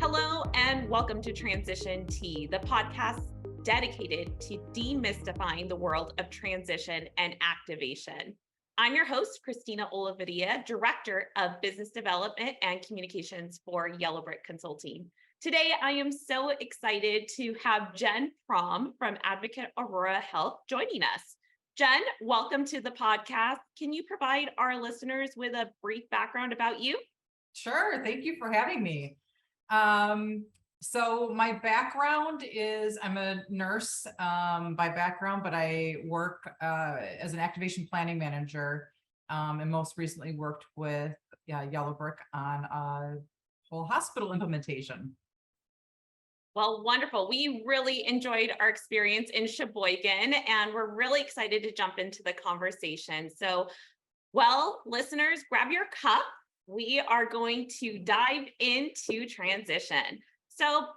Hello, and welcome to Transition Tea, the podcast dedicated to demystifying the world of transition and activation. I'm your host, Christina Olivarria, Director of Business Development and Communications for Yellow Brick Consulting. Today, I am so excited to have Jen Prom from Advocate Aurora Health joining us. Jen, welcome to the podcast. Can you provide our listeners with a brief background about you? Sure. Thank you for having me. So my background is I'm a nurse by background, but I work as an activation planning manager and most recently worked with Yellow Brick on a whole hospital implementation. Well, wonderful. We really enjoyed our experience in Sheboygan, and we're really excited to jump into the conversation. So, listeners, grab your cup. We are going to dive into transition. So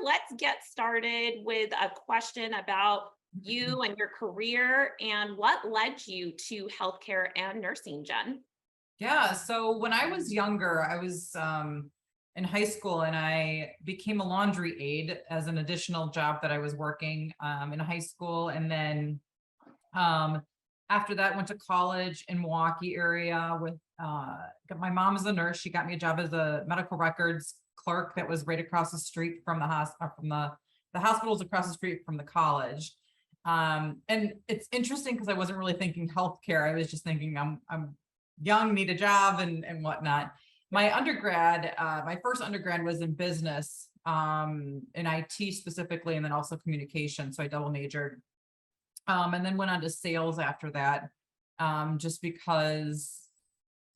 let's get started with a question about you and your career and what led you to healthcare and nursing, Jen. Yeah. So when I was younger, I was in high school and I became a laundry aide as an additional job that I was working in high school. And then after that, went to college in Milwaukee area with my mom is a nurse. She got me a job as a medical records clerk that was right across the street from the hospitals across the street from the college. And it's interesting because I wasn't really thinking healthcare. I was just thinking I'm young, need a job and whatnot. My first undergrad was in business, in IT specifically, and then also communication. So I double majored. And then went on to sales after that, just because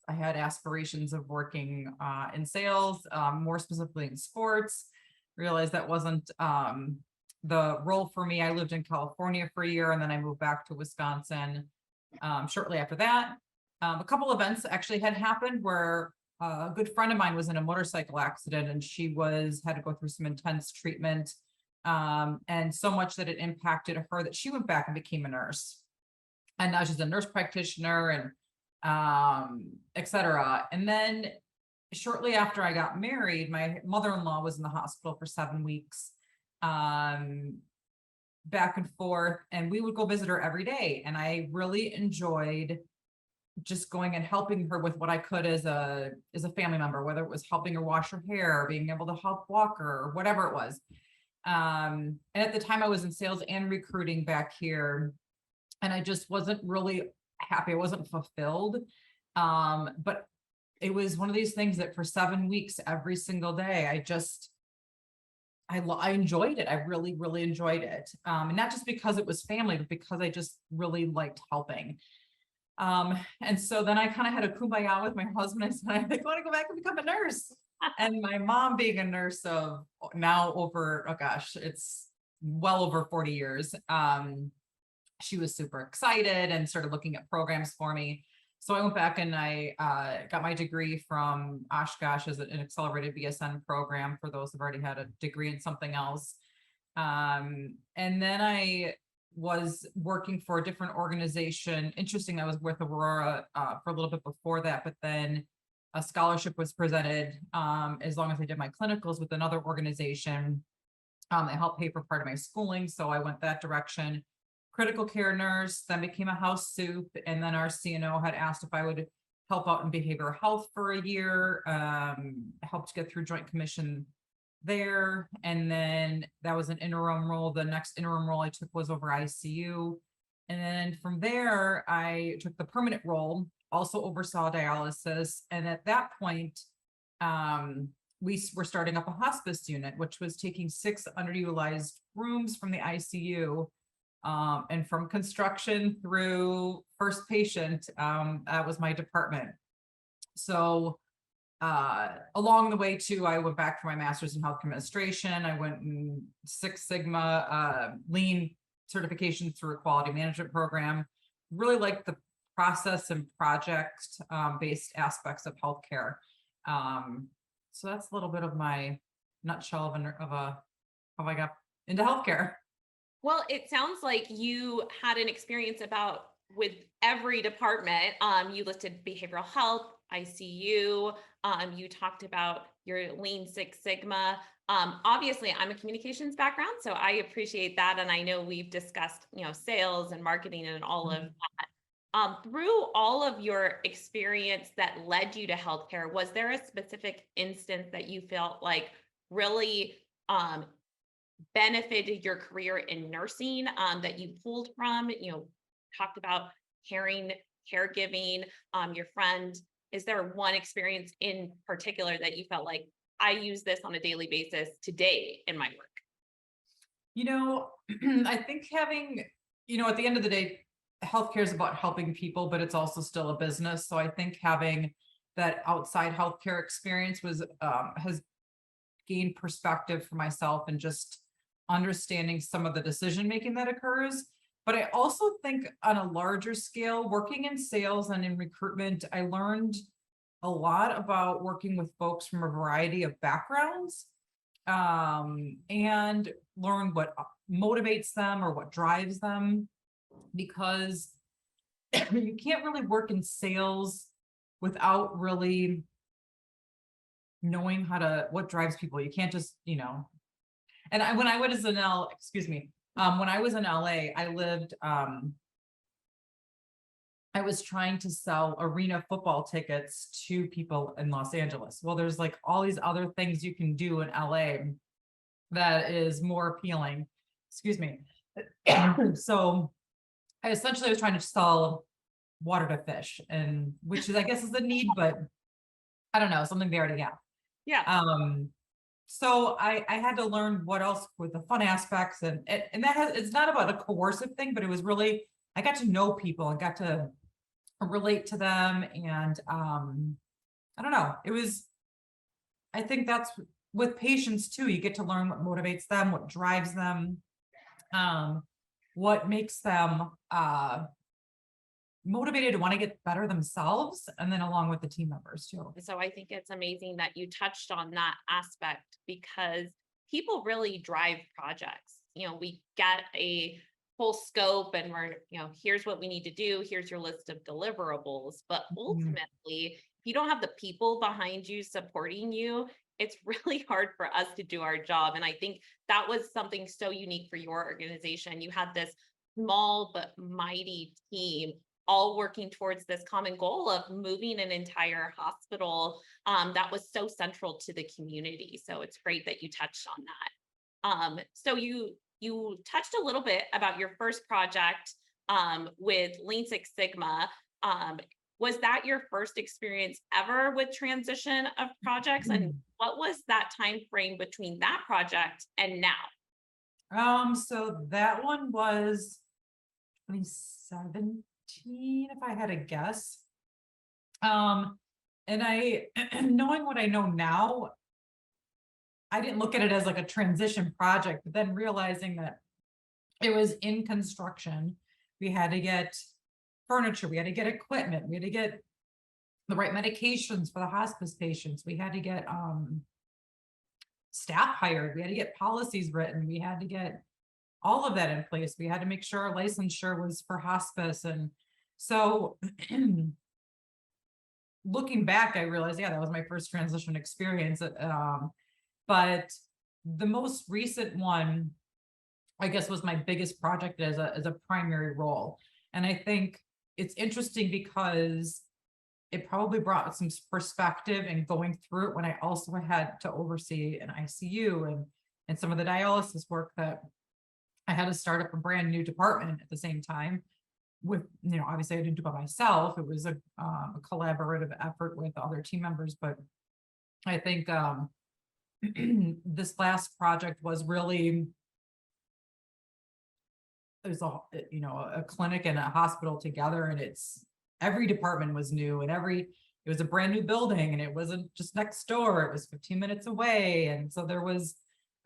I had aspirations of working in sales, more specifically in sports. Realized that wasn't the role for me. I lived in California for a year, and then I moved back to Wisconsin shortly after that. A couple events actually had happened where a good friend of mine was in a motorcycle accident, and she had to go through some intense treatment. And so much that it impacted her that she went back and became a nurse. And now she's a nurse practitioner and et cetera. And then shortly after I got married, my mother-in-law was in the hospital for 7 weeks, back and forth, and we would go visit her every day. And I really enjoyed just going and helping her with what I could as a family member, whether it was helping her wash her hair, being able to help walk her, or whatever it was. And at the time I was in sales and recruiting back here, and I just wasn't really happy. I wasn't fulfilled. But it was one of these things that for 7 weeks, every single day, I enjoyed it. I really, really enjoyed it. And not just because it was family, but because I just really liked helping. And so then I kind of had a kumbaya with my husband. I said, I think I want to go back and become a nurse. And my mom being a nurse of now it's well over 40 years. She was super excited and started looking at programs for me. So I went back and I got my degree from Oshkosh as an accelerated BSN program for those who've already had a degree in something else. And then I was working for a different organization. Interesting, I was with Aurora for a little bit before that, but then a scholarship was presented as long as I did my clinicals with another organization. They helped pay for part of my schooling, so I went that direction. Critical care nurse, then became a house soup, and then our CNO had asked if I would help out in behavioral health for a year, helped get through Joint Commission there, and then that was an interim role. The next interim role I took was over ICU, and then from there I took the permanent role, also oversaw dialysis. And at that point, we were starting up a hospice unit, which was taking 6 underutilized rooms from the ICU, and from construction through first patient, that was my department. So along the way too, I went back for my master's in health administration. I went in Six Sigma lean certification through a quality management program. Really liked the process and project based aspects of healthcare. So that's a little bit of my nutshell of how I got into healthcare. Well, it sounds like you had an experience about with every department. You listed behavioral health, ICU. You talked about your Lean Six Sigma. Obviously, I'm a communications background, so I appreciate that, and I know we've discussed, sales and marketing and all of that. Through all of your experience that led you to healthcare, was there a specific instance that you felt like really benefited your career in nursing, that you pulled from? Talked about caregiving, your friend. Is there one experience in particular that you felt like I use this on a daily basis today in my work? I think having, at the end of the day, healthcare is about helping people, but it's also still a business. So I think having that outside healthcare experience has gained perspective for myself and just understanding some of the decision making that occurs. But I also think on a larger scale, working in sales and in recruitment, I learned a lot about working with folks from a variety of backgrounds, and learn what motivates them or what drives them, because you can't really work in sales without really knowing what drives people. You can't just, and when I was in when I was in LA, I was trying to sell arena football tickets to people in Los Angeles. Well, there's like all these other things you can do in LA that is more appealing. So I essentially was trying to sell water to fish, and which is, I guess, is a need, but I don't know, something they already have. Yeah. So I had to learn what else with the fun aspects, and it's not about a coercive thing, but it was really, I got to know people and got to relate to them. And I don't know, I think that's with patients too. You get to learn what motivates them, what drives them, what makes them motivated to want to get better themselves, and then along with the team members too. So I think it's amazing that you touched on that aspect, because people really drive projects. We get a full scope and we're, here's what we need to do. Here's your list of deliverables. But ultimately, if you don't have the people behind you supporting you, it's really hard for us to do our job. And I think that was something so unique for your organization. You had this small but mighty team all working towards this common goal of moving an entire hospital that was so central to the community. So it's great that you touched on that. So you touched a little bit about your first project with Lean Six Sigma. Was that your first experience ever with transition of projects? And what was that time frame between that project and now? So that one was 2017, if I had a guess. And I, knowing what I know now, I didn't look at it as like a transition project, but then realizing that it was in construction. We had to get furniture, we had to get equipment, we had to get the right medications for the hospice patients, we had to get staff hired, we had to get policies written, we had to get all of that in place. We had to make sure our licensure was for hospice. And so looking back, I realized, yeah, that was my first transition experience. But the most recent one, I guess, was my biggest project as a primary role. And I think it's interesting because it probably brought some perspective and going through it when I also had to oversee an ICU and some of the dialysis work that I had to start up a brand new department at the same time with, obviously I didn't do it by myself. It was a collaborative effort with other team members, but I think this last project was really, there's a clinic and a hospital together, and every department was new, and it was a brand new building, and it wasn't just next door, it was 15 minutes away. And so there was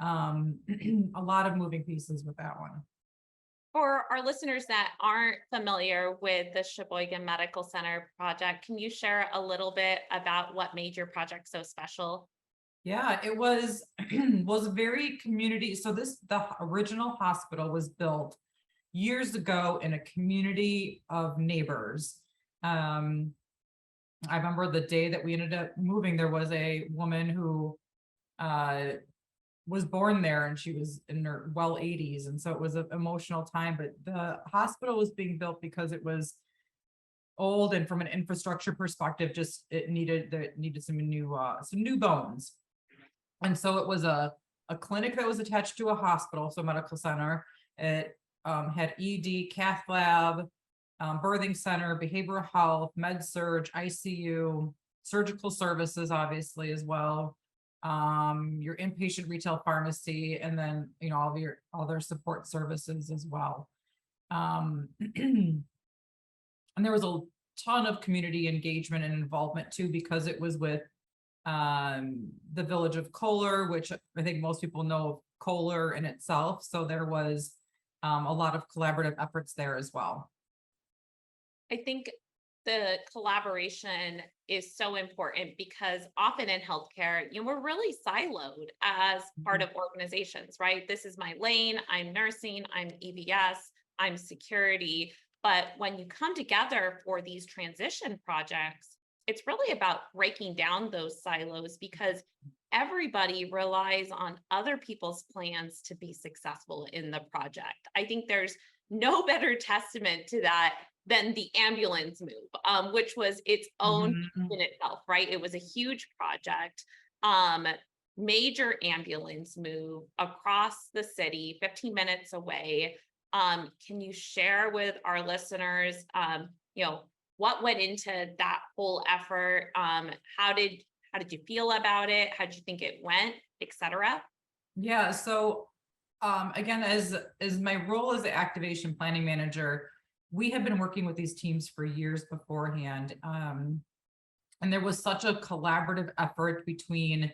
a lot of moving pieces with that one. For our listeners that aren't familiar with the Sheboygan Medical Center project, can you share a little bit about what made your project so special? Yeah, it was very community. So the original hospital was built years ago in a community of neighbors. I remember the day that we ended up moving, there was a woman who was born there, and she was in her well 80s. And so it was an emotional time, but the hospital was being built because it was old, and from an infrastructure perspective, just it needed some new bones. And so it was a clinic that was attached to a hospital, so a medical center. It had ED, cath lab, birthing center, behavioral health, med surg, ICU, surgical services, obviously, as well. Your inpatient retail pharmacy, and then, all their support services as well. And there was a ton of community engagement and involvement too, because it was with the village of Kohler, which I think most people know of Kohler in itself. So there was a lot of collaborative efforts there as well. I think the collaboration is so important because often in healthcare, we're really siloed as part of organizations, right? This is my lane. I'm nursing, I'm EVS, I'm security. But when you come together for these transition projects, it's really about breaking down those silos, because everybody relies on other people's plans to be successful in the project. I think there's no better testament to that than the ambulance move, which was its own in itself, right? It was a huge project, major ambulance move across the city, 15 minutes away. Can you share with our listeners, what went into that whole effort? How did you feel about it? How did you think it went, et cetera? Yeah. So, again, as my role as the activation planning manager, we have been working with these teams for years beforehand. And there was such a collaborative effort between,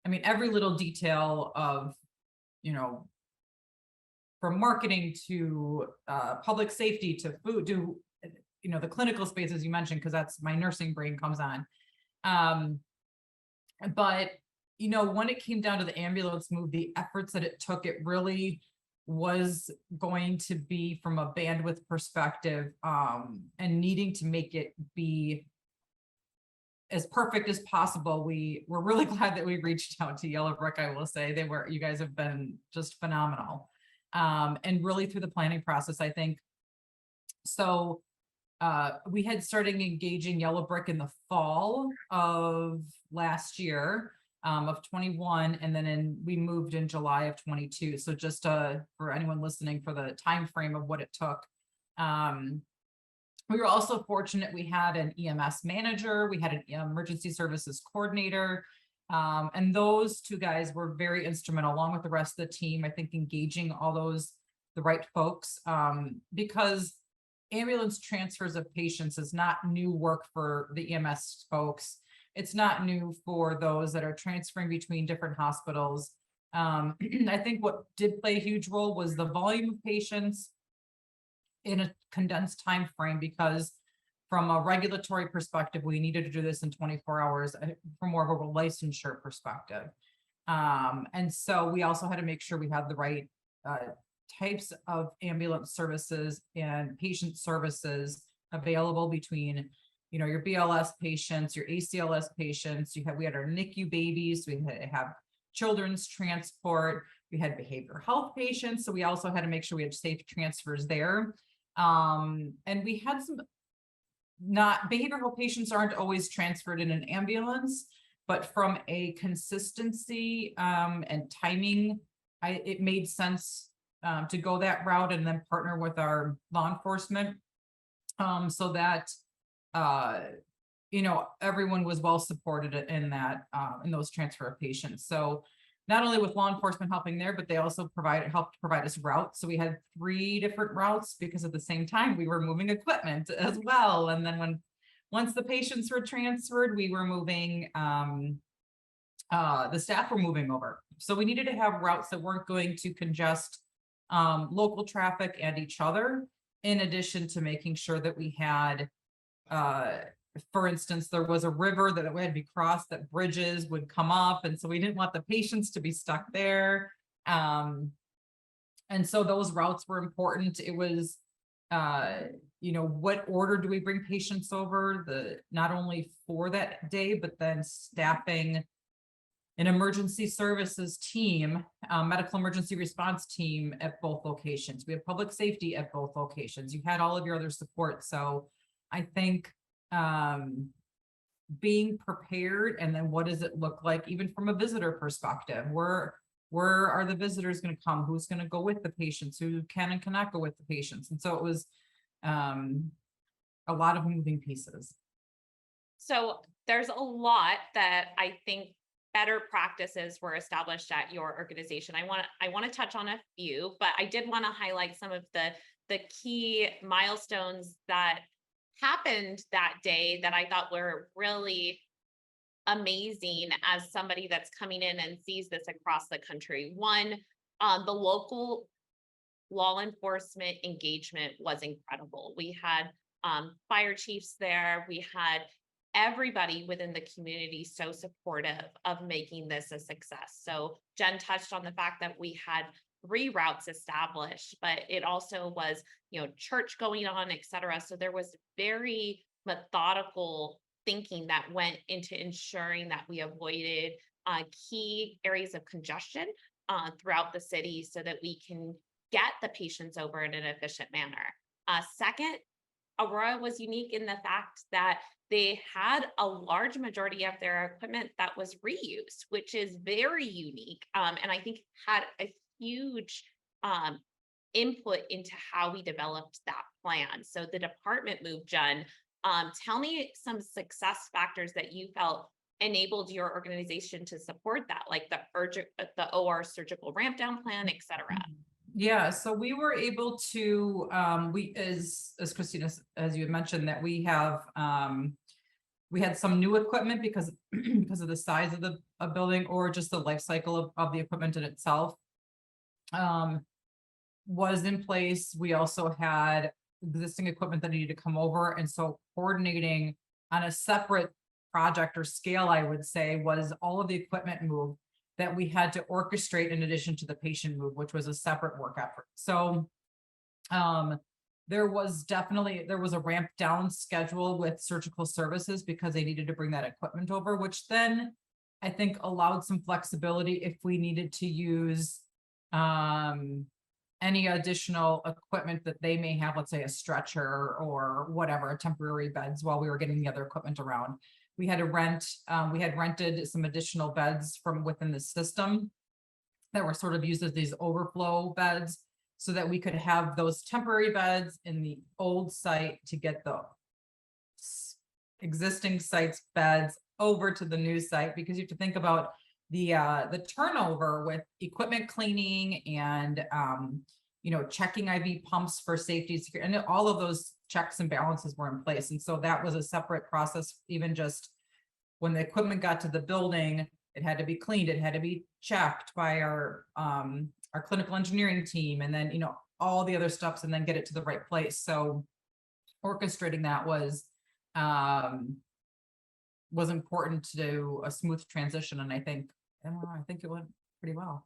every little detail of, from marketing to public safety to food to, the clinical space, as you mentioned, because that's my nursing brain comes on. But, when it came down to the ambulance move, the efforts that it took, it really was going to be from a bandwidth perspective, and needing to make it be as perfect as possible. We were really glad that we reached out to Yellow Brick. I will say you guys have been just phenomenal. And really through the planning process, I think. So we had started engaging Yellow Brick in the fall of last year, of 21, and then we moved in July of 22. So just for anyone listening, for the time frame of what it took. We were also fortunate we had an EMS manager, we had an emergency services coordinator, and those two guys were very instrumental, along with the rest of the team, I think, engaging all the right folks, because ambulance transfers of patients is not new work for the EMS folks. It's not new for those that are transferring between different hospitals. I think what did play a huge role was the volume of patients in a condensed time frame, because from a regulatory perspective, we needed to do this in 24 hours from more of a licensure perspective. And so we also had to make sure we had the right types of ambulance services and patient services available between, your BLS patients, your ACLS patients. We had our NICU babies, we had to have children's transport, we had behavioral health patients. So we also had to make sure we had safe transfers there. And we had behavioral patients aren't always transferred in an ambulance, but from a consistency and timing, it made sense to go that route and then partner with our law enforcement, so that everyone was well supported in that, in those transfer of patients. So not only with law enforcement helping there, but they also helped provide us routes. So we had 3 different routes, because at the same time we were moving equipment as well. And then once the patients were transferred, we were moving, the staff were moving over. So we needed to have routes that weren't going to congest local traffic and each other, in addition to making sure that we had, for instance, there was a river that had to be crossed, that bridges would come up. And so we didn't want the patients to be stuck there. And And so those routes were important. It was, what order do we bring patients over, not only for that day, but then staffing an emergency services team, medical emergency response team at both locations. We have public safety at both locations. You had all of your other support. So I think being prepared, and then what does it look like, even from a visitor perspective? Where are the visitors going to come? Who's going to go with the patients? Who can and cannot go with the patients? And so it was a lot of moving pieces. So there's a lot that I think better practices were established at your organization. I want to touch on a few, but I did want to highlight some of the key milestones that happened that day that I thought were really amazing as somebody that's coming in and sees this across the country. One, the local law enforcement engagement was incredible. We had fire chiefs there. We had everybody within the community so supportive of making this a success. So Jen touched on the fact that we had 3 routes established, but it also was, church going on, et cetera. So there was very methodical thinking that went into ensuring that we avoided key areas of congestion throughout the city so that we can get the patients over in an efficient manner. Second, Aurora was unique in the fact that they had a large majority of their equipment that was reused, which is very unique. And I think had a huge input into how we developed that plan. So the department moved, Jen. Tell me some success factors that you felt enabled your organization to support that, like the OR surgical ramp down plan, et cetera. Yeah, so we were able to, as Christina, as you had mentioned, that we had some new equipment because of the size of the building, or just the life cycle of the equipment in itself was in place. We also had existing equipment that needed to come over. And so coordinating on a separate project or scale, I would say, was all of the equipment move that we had to orchestrate in addition to the patient move, which was a separate work effort. So there was a ramp down schedule with surgical services because they needed to bring that equipment over, which then I think allowed some flexibility if we needed to use any additional equipment that they may have, let's say a stretcher or whatever, temporary beds while we were getting the other equipment around. We had rented some additional beds from within the system that were sort of used as these overflow beds so that we could have those temporary beds in the old site to get the existing site's beds over to the new site, because you have to think about the turnover with equipment cleaning and checking IV pumps for safety, and all of those checks and balances were in place. And so that was a separate process. Even just when the equipment got to the building, it had to be cleaned, it had to be checked by our clinical engineering team, and then all the other steps, and then get it to the right place. So orchestrating that was important to do a smooth transition, and I think it went pretty well.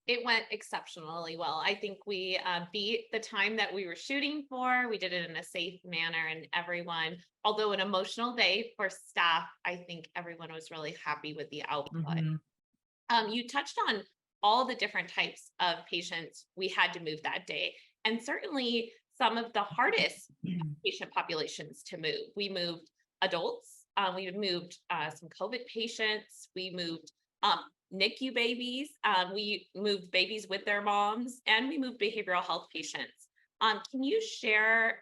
It went exceptionally well. I think we beat the time that we were shooting for. We did it in a safe manner, and everyone, although an emotional day for staff, I think everyone was really happy with the output. Mm-hmm. You touched on all the different types of patients we had to move that day, and certainly some of the hardest patient populations to move. We moved adults, we moved some COVID patients, we moved NICU babies, we moved babies with their moms, and we moved behavioral health patients. Can you share,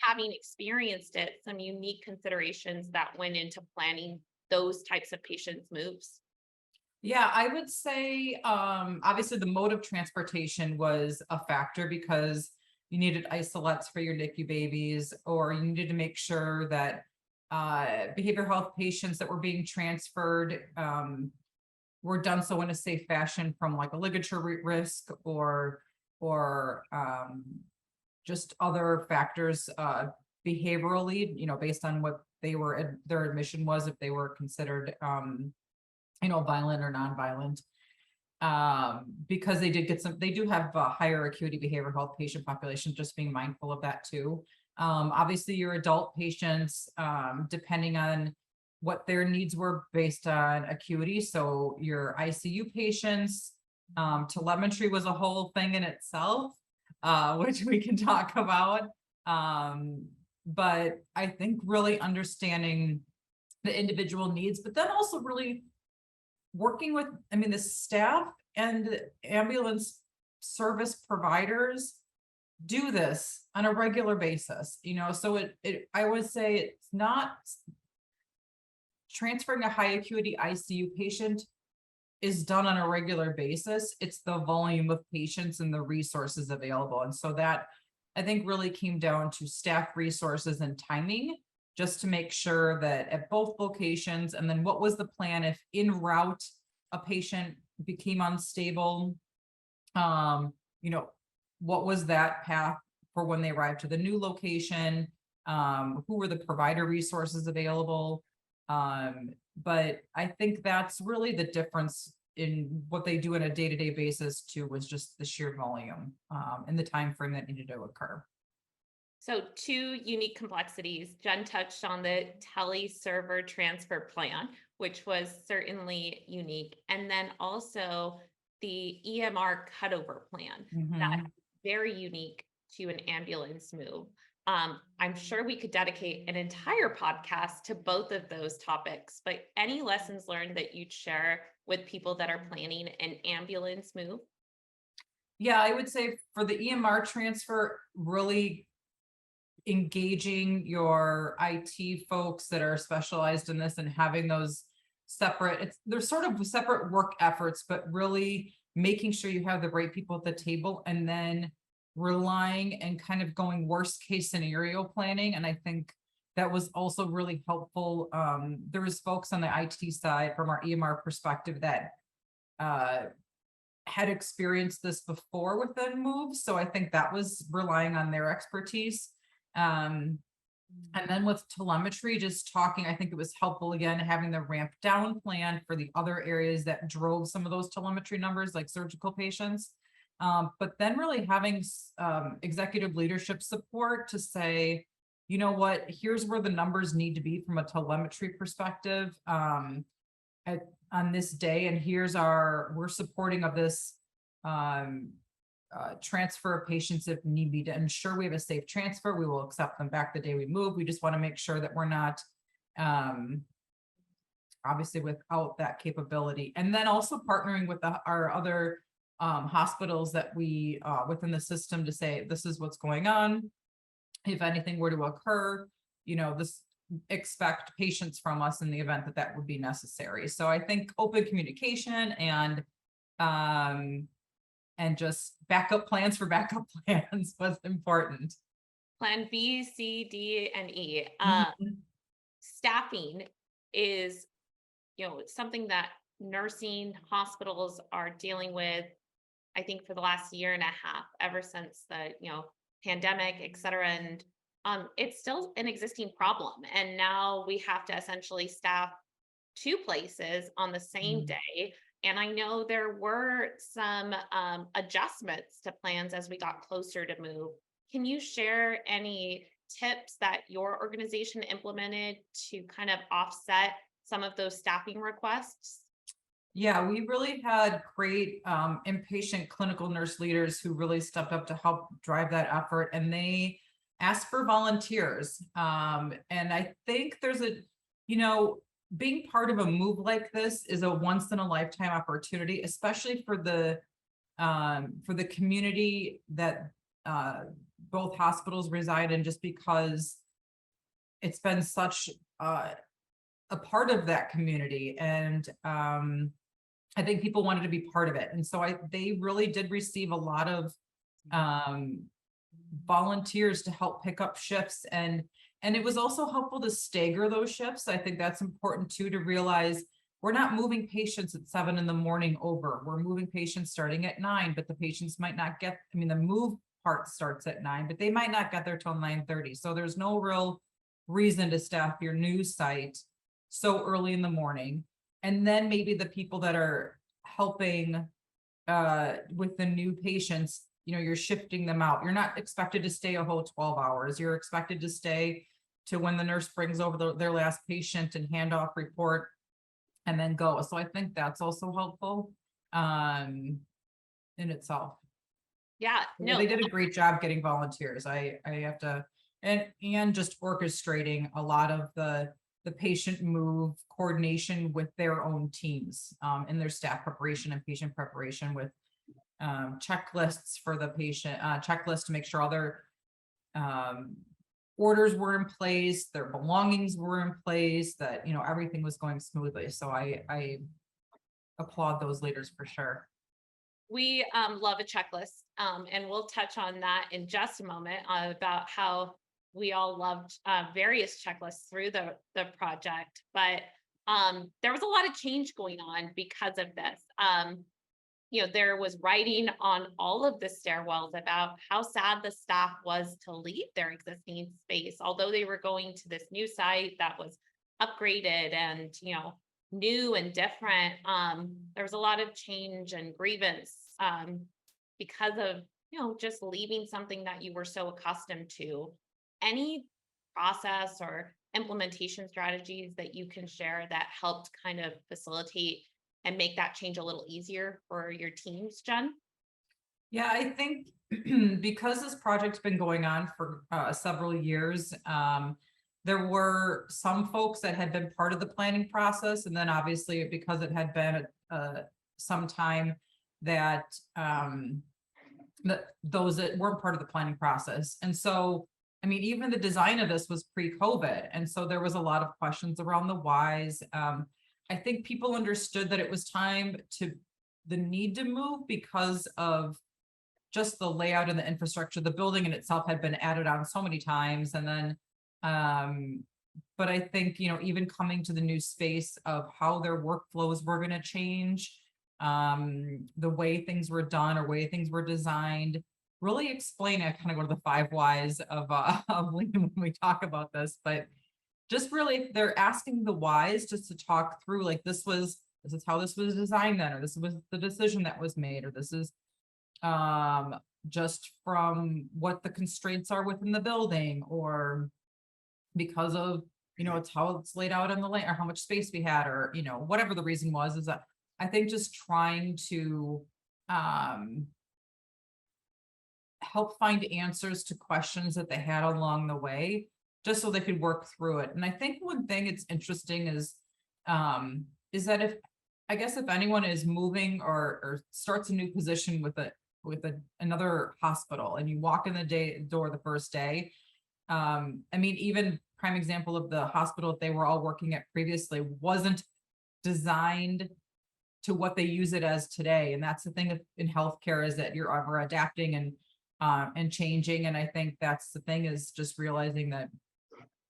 having experienced it, some unique considerations that went into planning those types of patients' moves? Yeah, I would say, obviously the mode of transportation was a factor because you needed isolates for your NICU babies, or you needed to make sure that behavioral health patients that were being transferred were done so in a safe fashion from like a ligature risk or just other factors behaviorally, based on what their admission was, if they were considered violent or nonviolent. because they do have a higher acuity behavioral health patient population, just being mindful of that too. Obviously your adult patients, depending on what their needs were based on acuity. So your ICU patients, telemetry was a whole thing in itself, which we can talk about. But I think really understanding the individual needs, but then also really working with, the staff and ambulance service providers do this on a regular basis, so I would say it's not transferring a high acuity ICU patient is done on a regular basis. It's the volume of patients and the resources available. And so that I think really came down to staff resources and timing, just to make sure that at both locations, and then what was the plan if en route a patient became unstable, what was that path for when they arrived to the new location, who were the provider resources available. But I think that's really the difference in what they do on a day-to-day basis too, was just the sheer volume, and the time frame that needed to occur. So 2 unique complexities. Jen touched on the tele-server transfer plan, which was certainly unique. And then also the EMR cutover plan, that's very unique to an ambulance move. I'm sure we could dedicate an entire podcast to both of those topics, but any lessons learned that you'd share with people that are planning an ambulance move? Yeah, I would say for the EMR transfer, really engaging your IT folks that are specialized in this and having those separate, they're sort of separate work efforts, but really making sure you have the right people at the table, and then relying and kind of going worst case scenario planning. And I think that was also really helpful. There was folks on the IT side from our EMR perspective that had experienced this before within moves. So I think that was relying on their expertise. And then with telemetry, just talking, I think it was helpful again, having the ramp down plan for the other areas that drove some of those telemetry numbers, like surgical patients. But then really having executive leadership support to say, you know what, here's where the numbers need to be from a telemetry perspective on this day. And we're supporting of this transfer of patients if need be, to ensure we have a safe transfer. We will accept them back the day we move. We just want to make sure that we're not obviously without that capability. And then also partnering with our other hospitals that we within the system to say, this is what's going on. If anything were to occur, this expect patients from us in the event that would be necessary. So I think open communication and just backup plans for backup plans was important. Plan B, C, D, and E. Staffing is, something that nursing hospitals are dealing with, I think, for the last year and a half, ever since the, pandemic, et cetera. And it's still an existing problem. And now we have to essentially staff 2 places on the same day. And I know there were some adjustments to plans as we got closer to move. Can you share any tips that your organization implemented to kind of offset some of those staffing requests? Yeah, we really had great inpatient clinical nurse leaders who really stepped up to help drive that effort, and they asked for volunteers. And I think there's being part of a move like this is a once in a lifetime opportunity, especially for the community that both hospitals reside in, just because it's been such a part of that community. And I think people wanted to be part of it. And so they really did receive a lot of volunteers to help pick up shifts. And it was also helpful to stagger those shifts. I think that's important too, to realize we're not moving patients at 7 a.m. over. We're moving patients starting at 9, but the patients might not get, the move part starts at 9, but they might not get there till 9:30. So there's no real reason to staff your new site so early in the morning. And then maybe the people that are helping with the new patients, you're shifting them out. You're not expected to stay a whole 12 hours. You're expected to stay to when the nurse brings over their last patient and hand off report and then go. So I think that's also helpful in itself. Yeah, no, They did a great job getting volunteers. I have to, and just orchestrating a lot of the patient move coordination with their own teams, in their staff preparation and patient preparation with checklists for the patient, checklists to make sure all their orders were in place, their belongings were in place, that everything was going smoothly. So I applaud those leaders for sure. we love a checklist, and we'll touch on that in just a moment, about how we all loved various checklists through the project. But there was a lot of change going on because of this. There was writing on all of the stairwells about how sad the staff was to leave their existing space, although they were going to this new site that was upgraded and, new and different. There was a lot of change and grievance because of, just leaving something that you were so accustomed to. Any process or implementation strategies that you can share that helped kind of facilitate and make that change a little easier for your teams, Jen? Yeah, I think because this project's been going on for several years, there were some folks that had been part of the planning process, and then obviously because it had been some time that those that weren't part of the planning process. And so, I mean, even the design of this was pre-COVID, and so there was a lot of questions around the whys. I think people understood that it was time to the need to move because of just the layout and the infrastructure. The building in itself had been added on so many times. And then, but I think, even coming to the new space of how their workflows were going to change, the way things were done or way things were designed, really explain it. Kind of go to the 5 whys of when we talk about this, but just really they're asking the whys just to talk through, like, this is how this was designed then, or this was the decision that was made, or this is just from what the constraints are within the building, or because of, it's how it's laid out on the land, or how much space we had, or, whatever the reason was. Is that I think just trying to help find answers to questions that they had along the way, just so they could work through it. And I think one thing it's interesting is that if anyone is moving or starts a new position with another hospital, and you walk in the door the first day, I mean, even prime example of the hospital that they were all working at previously wasn't designed to what they use it as today. And that's the thing in healthcare, is that you're ever adapting and changing. And I think that's the thing, is just realizing that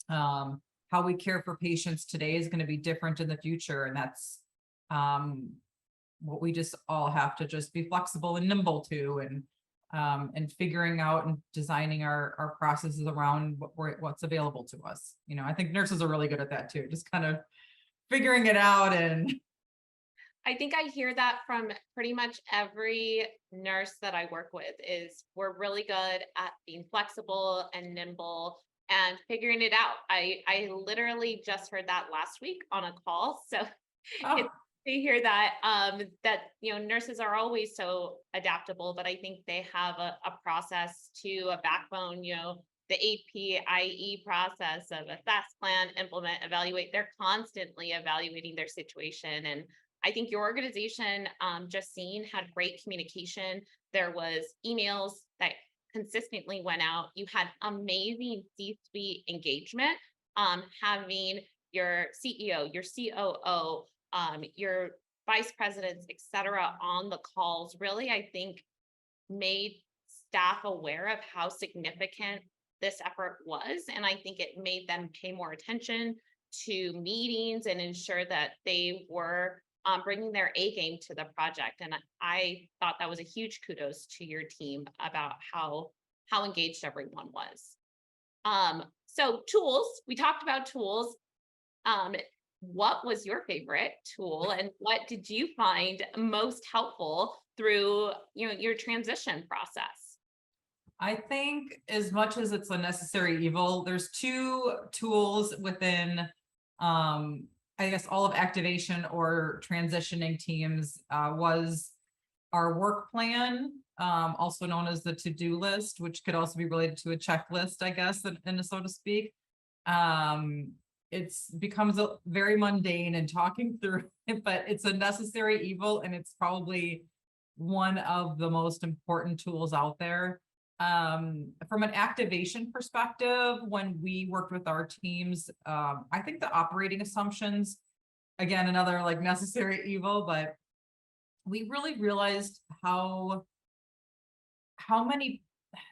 how we care for patients today is going to be different in the future. And that's what we just all have to just be flexible and nimble to, and figuring out and designing our processes around what's available to us. I think nurses are really good at that too, just kind of figuring it out. And I think I hear that from pretty much every nurse that I work with, is we're really good at being flexible and nimble and figuring it out. I literally just heard that last week on a call. So it's to hear that, nurses are always so adaptable, but I think they have a process to a backbone, the APIE process of assess, plan, implement, evaluate. They're constantly evaluating their situation. And I think your organization, just seen, had great communication. There was emails that consistently went out. You had amazing C-suite engagement, having your CEO, your COO, your vice presidents, et cetera, on the calls, really, I think, made staff aware of how significant this effort was. And I think it made them pay more attention to meetings and ensure that they were bringing their A game to the project. And I thought that was a huge kudos to your team about how engaged everyone was. So tools, we talked about tools. What was your favorite tool, and what did you find most helpful through, your transition process? I think as much as it's a necessary evil, there's two tools within, I guess, all of activation or transitioning teams, was our work plan, also known as the to-do list, which could also be related to a checklist, I guess, in so to speak. It's becomes very mundane and talking through it, but it's a necessary evil, and it's probably one of the most important tools out there. From an activation perspective, when we worked with our teams, I think the operating assumptions, again, another like necessary evil, but we really realized how many,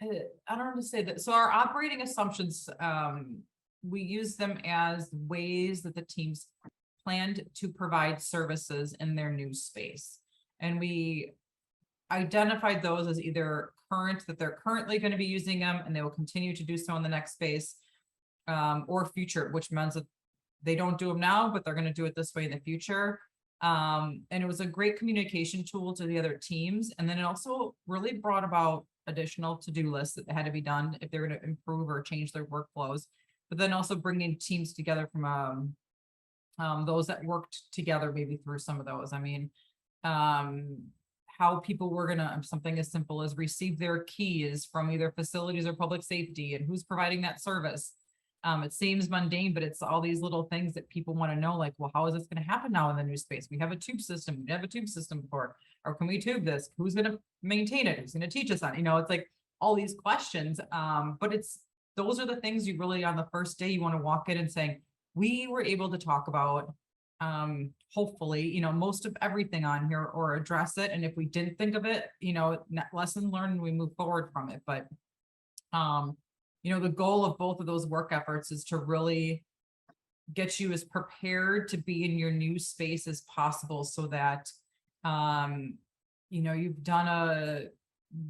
I don't know how to say that. So our operating assumptions, we use them as ways that the teams planned to provide services in their new space. And we identified those as either current, that they're currently going to be using them and they will continue to do so in the next space, or future, which means that they don't do them now, but they're going to do it this way in the future. And it was a great communication tool to the other teams. And then it also really brought about additional to-do lists that had to be done if they're going to improve or change their workflows, but then also bringing teams together from those that worked together maybe through some of those. I mean, how people were gonna, something as simple as receive their keys from either facilities or public safety, and who's providing that service. It seems mundane, but it's all these little things that people want to know, like, well, how is this going to happen now in the new space? We have a tube system. We have a tube system before, or can we tube this? Who's going to maintain it? Who's going to teach us on? It's like all these questions. But those are the things you really, on the first day, you want to walk in and saying, we were able to talk about, hopefully, most of everything on here, or address it. And if we didn't think of it, lesson learned, we move forward from it. But, the goal of both of those work efforts is to really get you as prepared to be in your new space as possible, so that, you've done a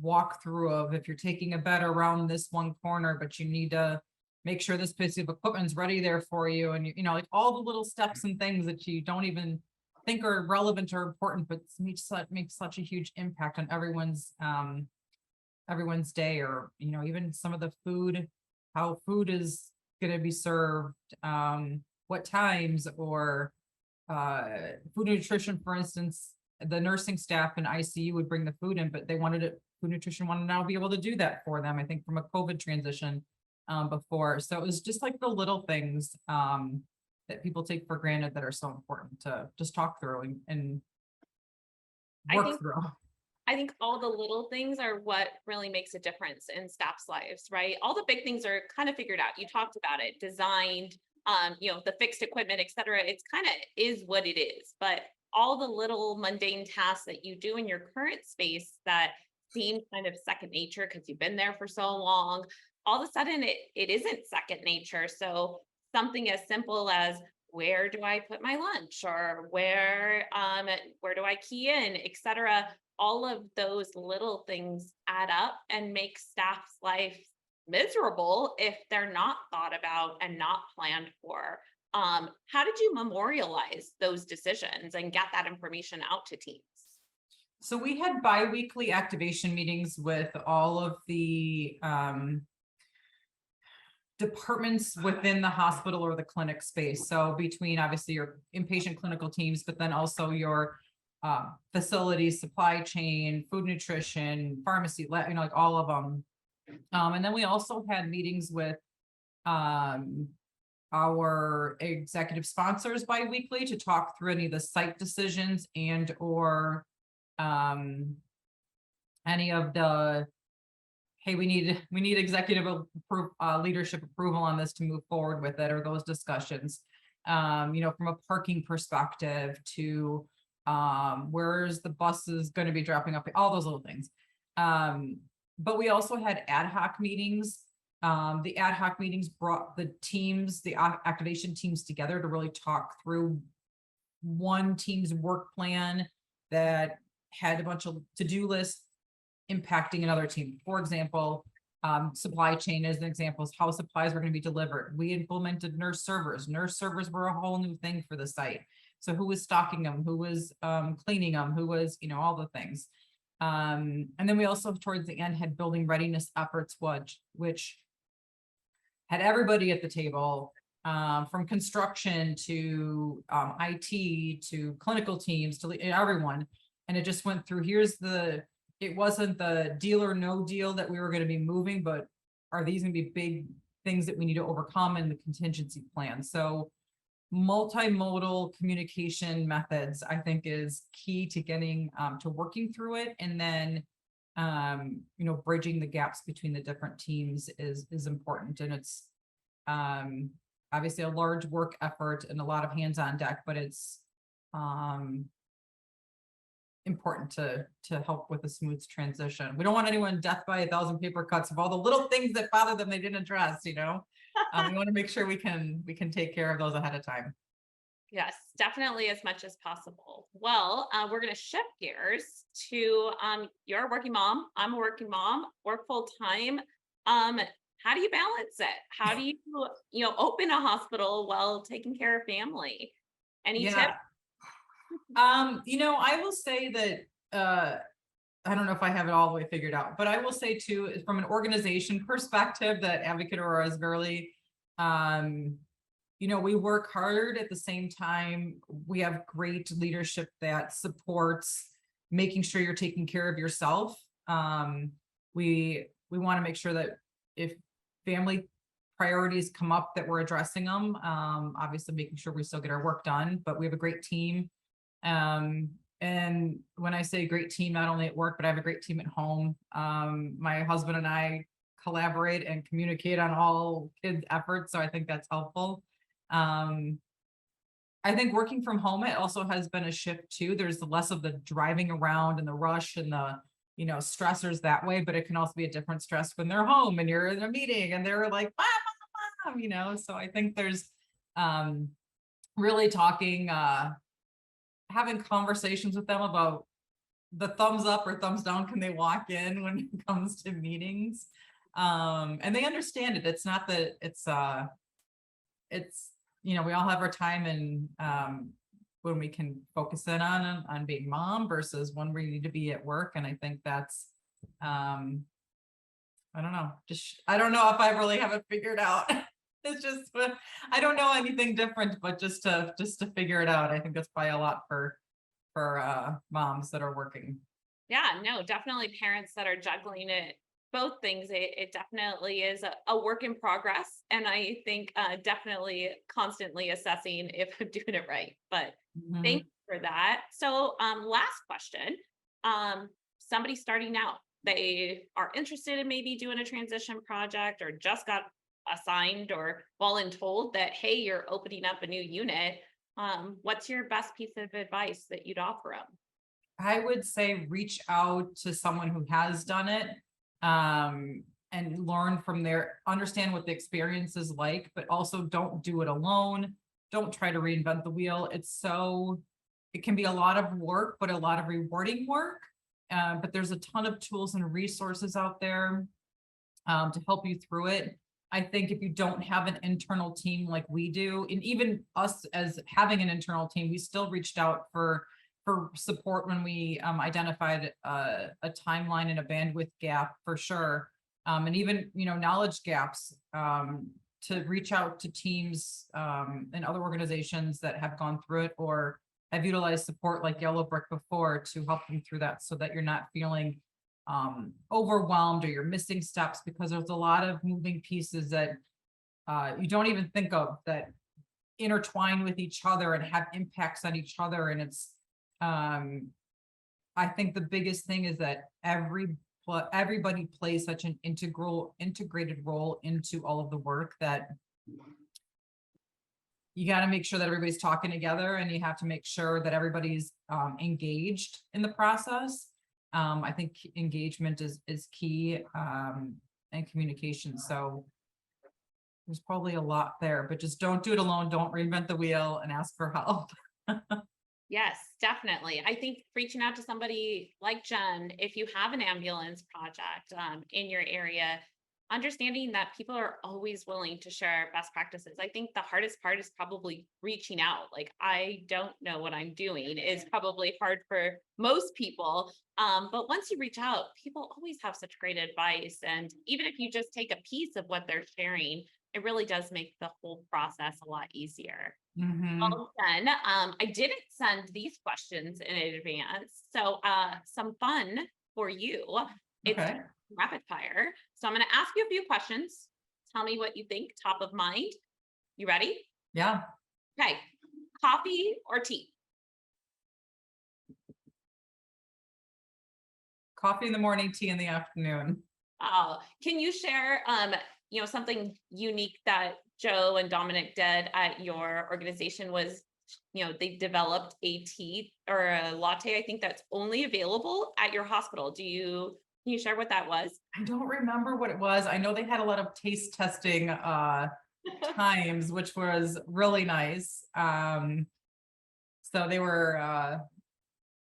walkthrough of, if you're taking a bed around this one corner, but you need to make sure this piece of equipment's ready there for you. And, like all the little steps and things that you don't even think are relevant or important, but makes such a huge impact on everyone's day, or, even some of the food, how food is going to be served, what times, or food nutrition, for instance. The nursing staff in ICU would bring the food in, but food nutrition wanted to now be able to do that for them, I think, from a COVID transition before. So it was just like the little things that people take for granted that are so important to just talk through and work through. I think all the little things are what really makes a difference in staff's lives, right? All the big things are kind of figured out. You talked about it, designed, the fixed equipment, et cetera. It's kind of is what it is, but all the little mundane tasks that you do in your current space that seem kind of second nature because you've been there for so long, all of a sudden it isn't second nature. So something as simple as, where do I put my lunch, or where do I key in, et cetera. All of those little things add up and make staff's life miserable if they're not thought about and not planned for. How did you memorialize those decisions and get that information out to teams? So we had bi-weekly activation meetings with all of the departments within the hospital or the clinic space. So between obviously your inpatient clinical teams, but then also your facilities, supply chain, food nutrition, pharmacy, like all of them. And then we also had meetings with our executive sponsors bi-weekly to talk through any of the site decisions and or any of the, hey, we need executive leadership approval on this to move forward with it, or those discussions, from a parking perspective to where's the buses going to be dropping off, all those little things. But we also had ad hoc meetings. The ad hoc meetings brought the teams, the activation teams together to really talk through one team's work plan that had a bunch of to-do lists impacting another team. For example, supply chain as an example is how supplies were going to be delivered. We implemented nurse servers. Nurse servers were a whole new thing for the site. So who was stocking them? Who was cleaning them? Who was, all the things. And then we also towards the end had building readiness efforts, which had everybody at the table, from construction to IT to clinical teams to everyone. And it just went through, it wasn't the deal or no deal that we were going to be moving, but are these going to be big things that we need to overcome in the contingency plan? So multimodal communication methods, I think, is key to getting to working through it. And then bridging the gaps between the different teams is important. And it's obviously a large work effort and a lot of hands on deck, but it's important to help with a smooth transition. We don't want anyone death by 1,000 paper cuts of all the little things that bother them they didn't address. We want to make sure we can take care of those ahead of time. Yes, definitely, as much as possible. Well, we're going to shift gears to you're a working mom. I'm a working mom, work full time. How do you balance it? How do you open a hospital while taking care of family? Any tips? I will say that I don't know if I have it all the way figured out, but I will say too, from an organization perspective, that Advocate Aurora is really, we work hard. At the same time, we have great leadership that supports making sure you're taking care of yourself. We want to make sure that if family priorities come up, that we're addressing them. Obviously making sure we still get our work done, but we have a great team. And when I say great team, not only at work, but I have a great team at home. My husband and I collaborate and communicate on all kids' efforts. So I think that's helpful. I think working from home, it also has been a shift too. There's less of the driving around and the rush and the, stressors that way, but it can also be a different stress when they're home and you're in a meeting and they're like, mom, so I think there's, really talking, having conversations with them about the thumbs up or thumbs down, can they walk in when it comes to meetings? And they understand it. It's not that it's, we all have our time, and when we can focus in on being mom versus when we need to be at work. And I think that's, I don't know, I don't know if I really have it figured out. It's just, I don't know anything different, but just to figure it out. I think that's probably a lot for moms that are working. Yeah, no, definitely parents that are juggling both things. It definitely is a work in progress. And I think definitely constantly assessing if I'm doing it right. But thank you for that. So last question, somebody starting out, they are interested in maybe doing a transition project or just got assigned or voluntold that, hey, you're opening up a new unit. What's your best piece of advice that you'd offer them? I would say reach out to someone who has done it, and learn from understand what the experience is like, but also don't do it alone. Don't try to reinvent the wheel. It can be a lot of work, but a lot of rewarding work. But there's a ton of tools and resources out there to help you through it. I think if you don't have an internal team like we do, and even us as having an internal team, we still reached out for support when we identified a timeline and a bandwidth gap for sure. And even, knowledge gaps, to reach out to teams and other organizations that have gone through it or have utilized support like Yellow Brick before to help them through that, so that you're not feeling overwhelmed or you're missing steps, because there's a lot of moving pieces that you don't even think of that intertwine with each other and have impacts on each other. And it's I think the biggest thing is that everybody plays such an integrated role into all of the work that you got to make sure that everybody's talking together, and you have to make sure that everybody's engaged in the process. I think engagement is key, and communication. So there's probably a lot there, but just don't do it alone. Don't reinvent the wheel, and ask for help. Yes, definitely. I think reaching out to somebody like Jen, if you have an ambulance project in your area, understanding that people are always willing to share best practices. I think the hardest part is probably reaching out. Like, I don't know what I'm doing is probably hard for most people. But once you reach out, people always have such great advice. And even if you just take a piece of what they're sharing, it really does make the whole process a lot easier. Mhm. Well, then, I didn't send these questions in advance. So, some fun for you. It's Okay. rapid fire. So, I'm going to ask you a few questions. Tell me what you think, top of mind. You ready? Yeah. Okay. Coffee or tea? Coffee in the morning, tea in the afternoon. Can you share, something unique that Joe and Dominic did at your organization was, they developed a tea or a latte, I think that's only available at your hospital. Can you share what that was? I don't remember what it was. I know they had a lot of taste testing times, which was really nice. So they were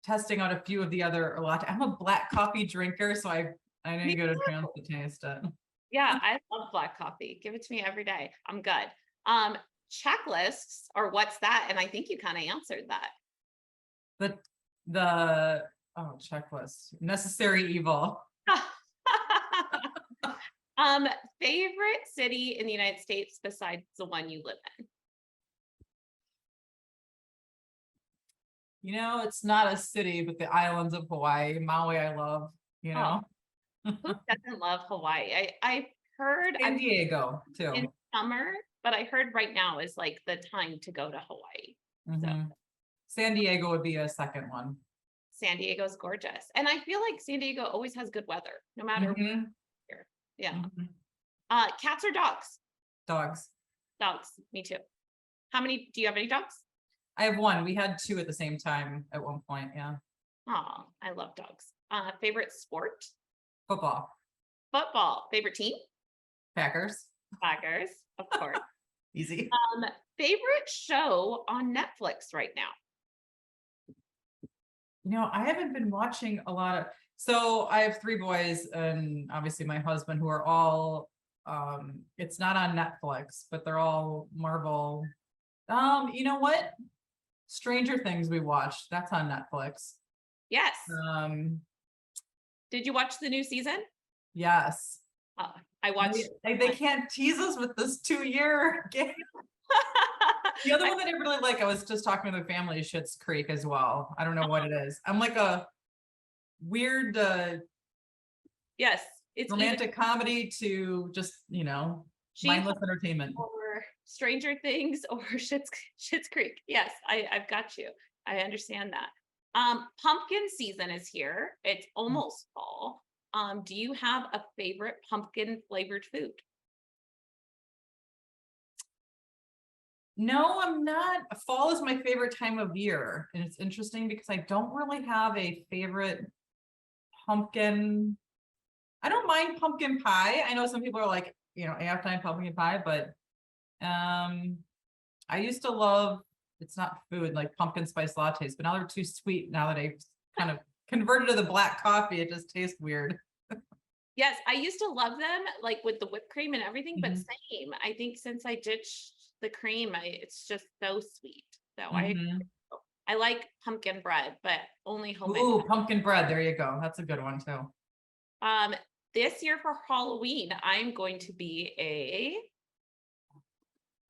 testing out a few of the other latte. I'm a black coffee drinker, so I Me didn't get a chance too. to taste it. Yeah, I love black coffee. Give it to me every day. I'm good. Checklists or what's that? And I think you kind of answered that. The the checklist. Necessary evil. Um, Favorite city in the United States besides the one you live in? It's not a city, but the islands of Hawaii, Maui, I love, you Oh, know. who doesn't love Hawaii? I've heard San Diego in too. summer, but I heard right now is like the time to go to Hawaii. So Mhm. San Diego would be a second one. San Diego's gorgeous. And I feel like San Diego always has good weather, no matter Mhm. where. Yeah. Mhm. Cats or dogs? Dogs. Dogs. Me too. Do you have any dogs? I have one. We had two at the same time at one point. Yeah. Oh, I love dogs. Favorite sport? Football. Football. Favorite team? Packers. Packers, of course. Easy. Favorite show on Netflix right now? I haven't been watching a lot of, so I have three boys and obviously my husband who are all it's not on Netflix, but they're all Marvel. You know what? Stranger Things we watched. That's on Netflix. Yes. Um, Did you watch the new season? yes. I watched. They can't tease us with this 2-year game. The other one that I really like, I was just talking to the family, Schitt's Creek as well. I don't know what it is. I'm like a weird Yes, it's either romantic comedy to just, mindless She-Hulk entertainment. or Stranger Things or Schitt's Creek. Yes, I've got you. I understand that. Pumpkin season is here. It's almost fall. Do you have a favorite pumpkin flavored food? No, I'm not. Fall is my favorite time of year. And it's interesting because I don't really have a favorite pumpkin. I don't mind pumpkin pie. I know some people are like, halftime pumpkin pie, but I used to love, it's not food, like pumpkin spice lattes, but now they're too sweet now that I've kind of converted to the black coffee. It just tastes weird. Yes, I used to love them, like with the whipped cream and everything, but Mhm. same. I think since I ditched the cream, it's just so sweet. So Mhm. I like pumpkin bread, but only homemade. Ooh, pumpkin bread. There you go. That's a good one too. Um, this year for Halloween, I'm going to be a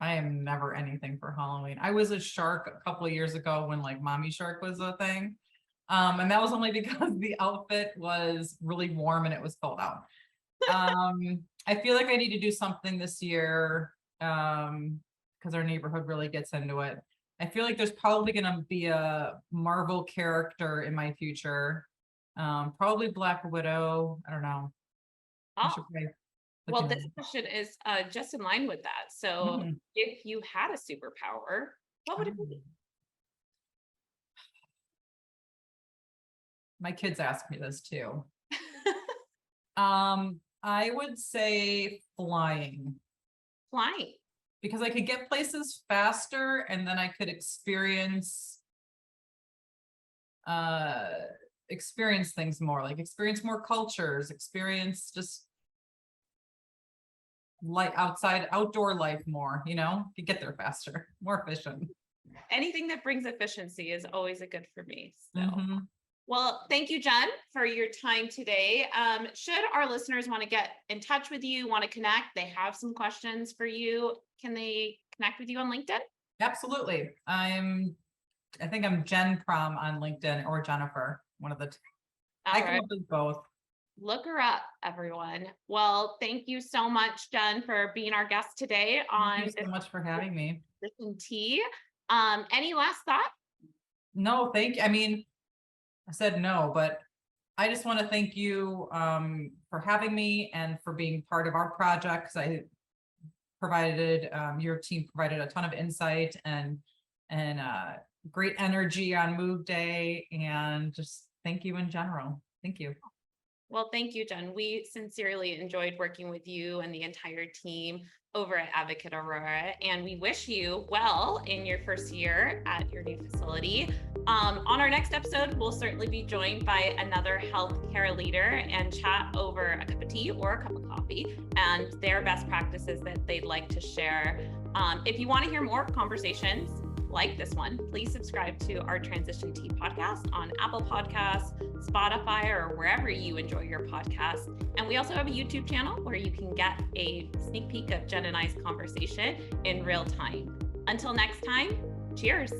I am never anything for Halloween. I was a shark a couple of years ago when like mommy shark was a thing. And that was only because the outfit was really warm and it was cold out. I feel like I need to do something this year because our neighborhood really gets into it. I feel like there's probably going to be a Marvel character in my future. Probably Black Widow. I don't know. I oh, should probably look well, into this question is just in line with that. So Mhm. if you had a superpower, what would it be? My kids ask me this too. I would say flying Flying. because I could get places faster and then I could uh experience things more, like experience more cultures, experience just outdoor life more, you get there faster, more efficient. Anything that brings efficiency is always a good for me. So. Mhm. Well, thank you, Jen, for your time today. Should our listeners want to get in touch with you, want to connect, they have some questions for you, can they connect with you on LinkedIn? Absolutely. I think I'm Jen Prom on LinkedIn, or Jennifer, one of the two. I come up with both. Look her up, everyone. Well, thank you so much, Jen, for being our guest today on Thank you so much for having me. Transition Tea. Any last thought? No, thank you. I mean, I said no, but I just want to thank you for having me and for being part of our project. Your team provided a ton of insight and great energy on Move Day, and just thank you in general. Thank you. Well, thank you, Jen. We sincerely enjoyed working with you and the entire team over at Advocate Aurora, and we wish you well in your first year at your new facility. On our next episode, we'll certainly be joined by another healthcare leader and chat over a cup of tea or a cup of coffee and their best practices that they'd like to share. If you want to hear more conversations like this one, please subscribe to our Transition Tea podcast on Apple Podcasts, Spotify, or wherever you enjoy your podcasts. And we also have a YouTube channel where you can get a sneak peek of Jen and I's conversation in real time. Until next time, cheers.